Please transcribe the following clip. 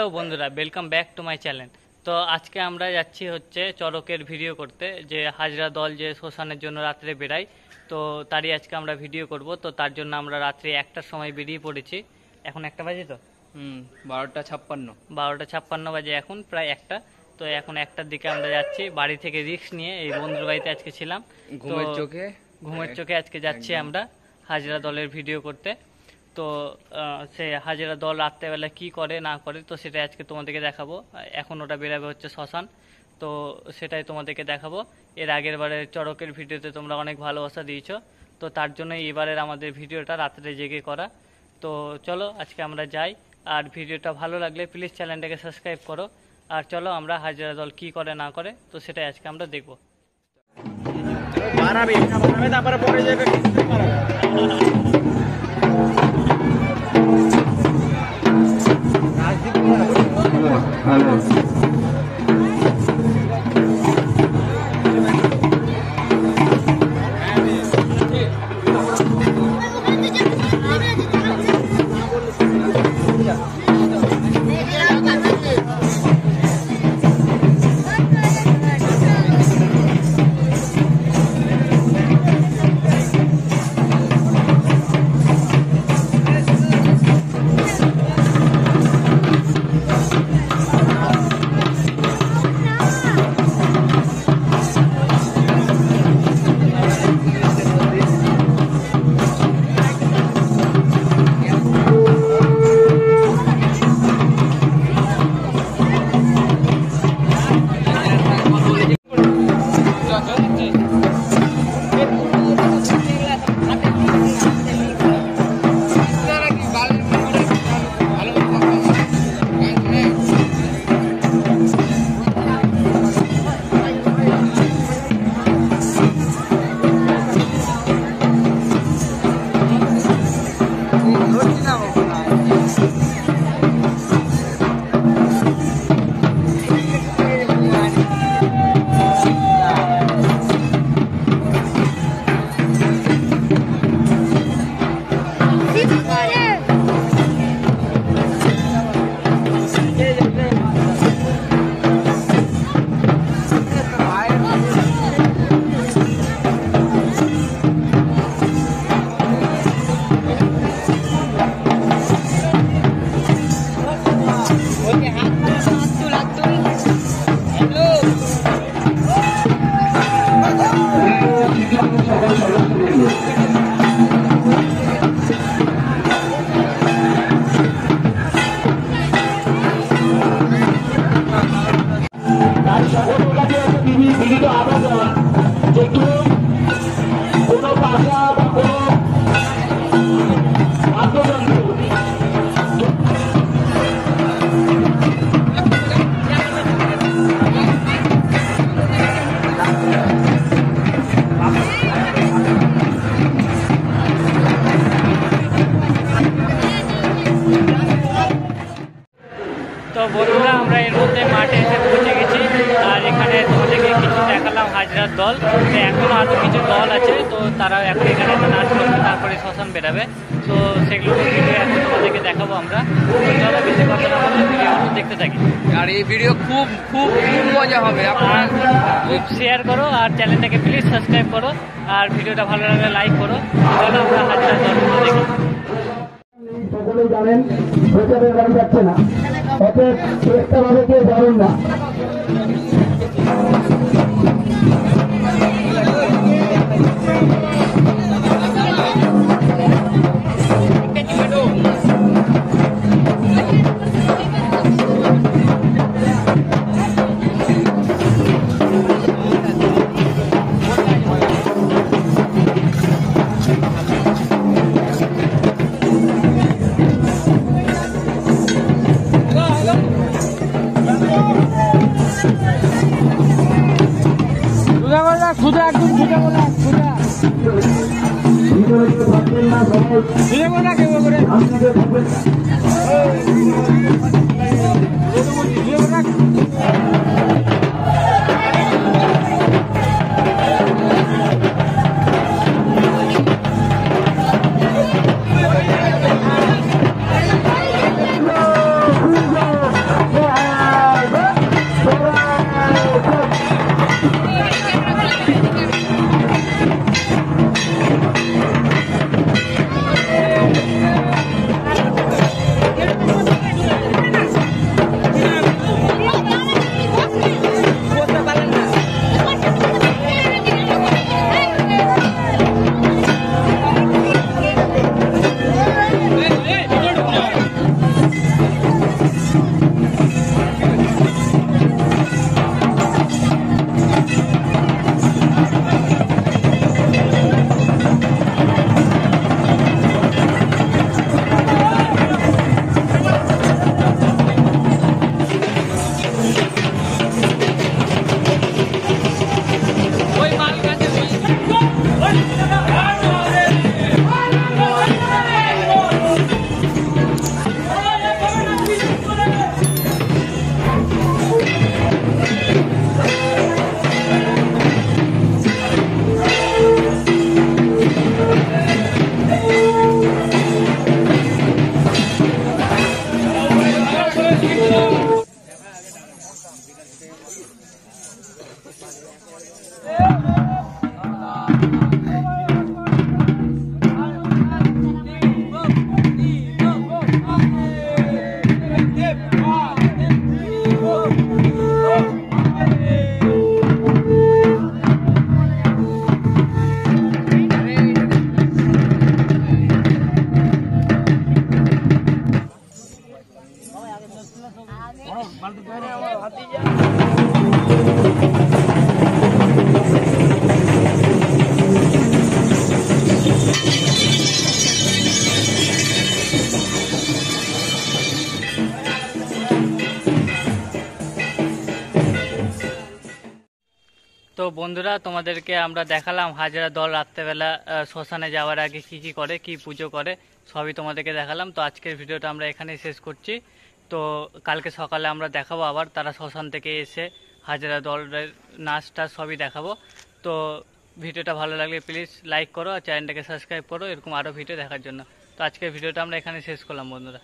Hello বন্ধুরা, welcome back to my channel. তো আজকে আমরা যাচ্ছি হচ্ছে চড়কের ভিডিও করতে, যে হাজরা দল যে শ্মশানের জন্য রাত্রে বেড়ায়, তো তারই আজকে আমরা ভিডিও করব। তো তার জন্য আমরা রাত্রে 1টার সময় বেরিয়ে পড়েছি। এখন 1টা বাজে, তো 12:56 বাজে, এখন প্রায় 1টা। তো এখন 1টার দিকে আমরা যাচ্ছি বাড়ি থেকে রিস্ক নিয়ে। এই বন্ধুর বাড়িতে আজকে ছিলাম, ঘুমের চোখে আজকে যাচ্ছি আমরা হাজরা দলের ভিডিও করতে। তো সে হাজরা দল রাত্রেবেলা কি করে না করে, তো সেটাই আজকে তোমাদেরকে দেখাবো। এখন ওটা বেরাবে হচ্ছে শ্মশান, তো সেটাই তোমাদেরকে দেখাবো। এর আগের বারের চড়কের ভিডিওতে তোমরা অনেক ভালোবাসা দিয়েছো, তো তার জন্য এবারের আমাদের ভিডিওটা রাত্রে জেগে করা। তো চলো আজকে আমরা যাই, আর ভিডিওটা ভালো লাগলে প্লিজ চ্যানেলটাকে সাবস্ক্রাইব করো। আর চলো আমরা হাজরা দল কি করে না করে, তো সেটাই আজকে আমরা দেখবো। তো বন্ধুরা, আমরা এর মধ্যে মাঠে এসে পৌঁছে গেছি, আর এখানে তোমাদেরকে কিছু দেখালাম হাজরার দল। তো এখনও আরও কিছু দল আছে, তো তারা এখন এখানে নাচ করবে, তারপরে শ্মশান বেরাবে। তো সেগুলো ভিডিও এখন তোমাদেরকে দেখাবো আমরা। তো চলো বেশি কথা না বলে ভিডিওগুলো দেখতে থাকি। আর এই ভিডিও খুব খুব খুব মজা হবে, আপনারা খুব শেয়ার করো, আর চ্যানেলটাকে প্লিজ সাবস্ক্রাইব করো, আর ভিডিওটা ভালো লাগলে লাইক করো। চলো আমরা হাজরার দলগুলো দেখি। সকলেই জানেন প্রচারের গাড়ি যাচ্ছে না, অতএব চেষ্টা ভাবে কেউ যাবেন না। সুধা একদম সুধা বলা সুধা তো বন্ধুরা তোমাদেরকে আমরা দেখালাম হাজরা দল রাত্রেবেলা শ্মশানে যাওয়ার আগে কি কি করে, কি পুজো করে, সবই তোমাদেরকে দেখালাম। তো আজকের ভিডিওটা আমরা এখানেই শেষ করছি। তো কালকে সকালে আমরা দেখাবো আবার তারা শ্মশান থেকে এসে হাজরা দলের নাচটা সবই দেখাবো। তো ভিডিওটা ভালো লাগলে প্লিজ লাইক করো আর চ্যানেলটাকে সাবস্ক্রাইব করো এরকম আরও ভিডিও দেখার জন্য। তো আজকের ভিডিওটা আমরা এখানে শেষ করলাম বন্ধুরা।